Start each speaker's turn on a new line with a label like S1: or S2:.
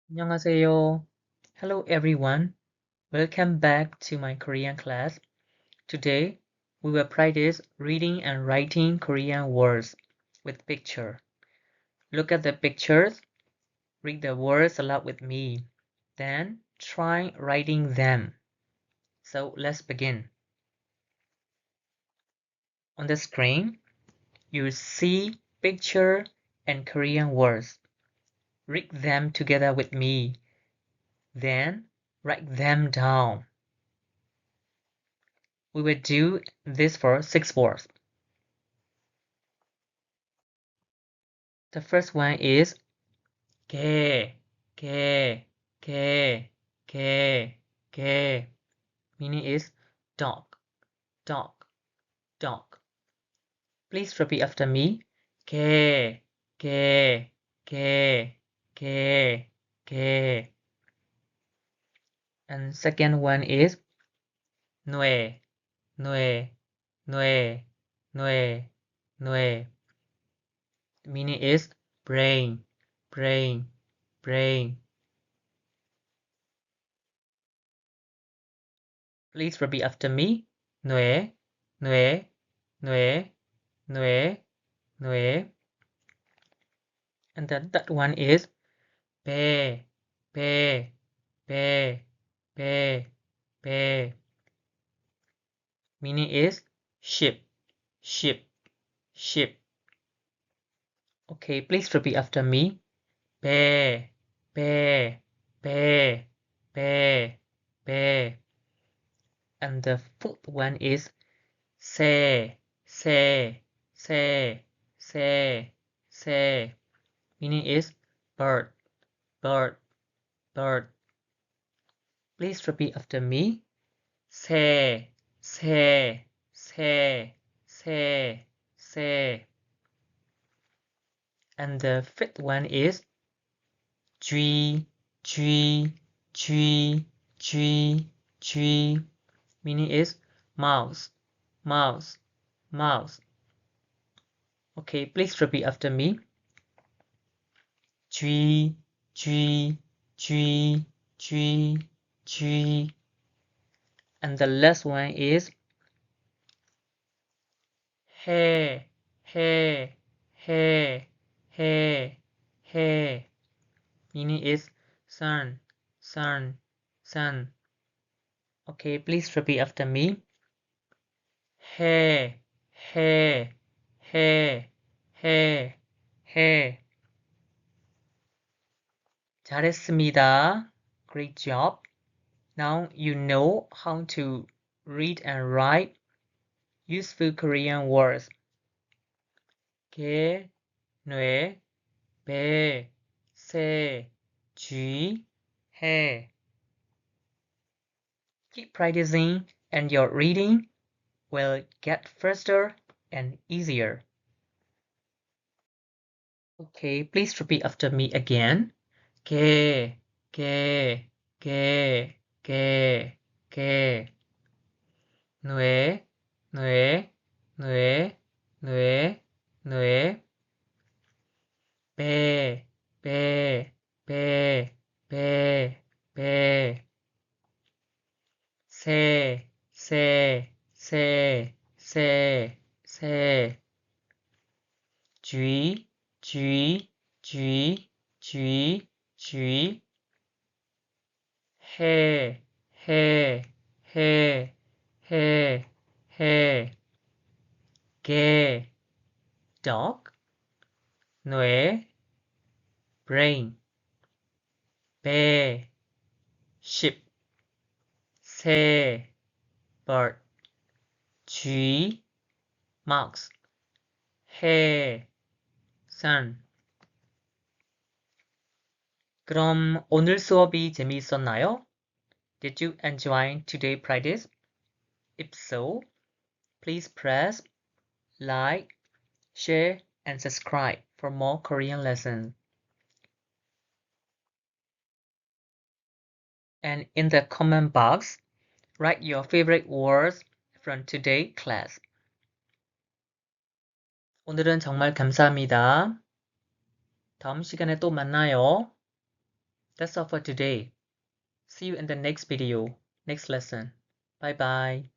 S1: 안녕하세요. Hello everyone. Welcome back to my Korean class. Today, we will practice reading and writing Korean words with picture. Look at the pictures, read the words aloud with me, then try writing them. So let's begin. On the screen, you see picture and Korean words. Read them together with me, then write them down. We will do this for 6 words. The first one is 개, 개, 개, 개, 개. Meaning is dog, dog, dog. Please repeat after me. 개, 개, 개, 개, 개. And second one is 뇌, 뇌, 뇌, 뇌, 뇌. Meaning is brain, brain, brain. Please repeat after me. 뇌, 뇌, 뇌, 뇌, 뇌. And then that one is 배, 배, 배, 배, 배. Meaning is ship, ship, ship. Okay, please repeat after me. 배, 배, 배, 배, 배. And the fourth one is 새, 새, 새, 새, 새. Meaning is bird, bird, bird. Please repeat after me. 새, 새, 새, 새, 새. And the fifth one is 쥐, 쥐, 쥐, 쥐, 쥐. Meaning is mouse, mouse, mouse. Okay, please repeat after me. 쥐, 쥐, 쥐, 쥐, 쥐. And the last one is 해, 해, 해, 해, 해. Meaning is sun, sun, sun. Okay, please repeat after me. 해, 해, 해, 해, 해. 잘했습니다. Great job. Now you know how to read and write useful Korean words. 개, 뇌, 배, 새, 쥐, 해. Keep practicing and your reading will get faster and easier. Okay, please repeat after me again. 개, 개, 개, 개, 개. 뇌, 뇌, 뇌, 뇌, 뇌. 배, 배, 배, 배, 배. 새, 새, 새, 새, 새. 쥐, 쥐, 쥐, 쥐, 쥐. 해, 해, 해, 해, 해. 개, dog. 뇌, brain. 배, ship. 새, bird. 쥐, mouse. 해, sun. 그럼 오늘 수업이 재미있었나요? Did you enjoy today's practice? If so, please press like, share, and subscribe for more Korean lessons. And in the comment box, write your favorite words from today's class. 오늘은 정말 감사합니다. 다음 시간에 또 만나요. That's all for today. See you in the next video, next lesson. Bye bye.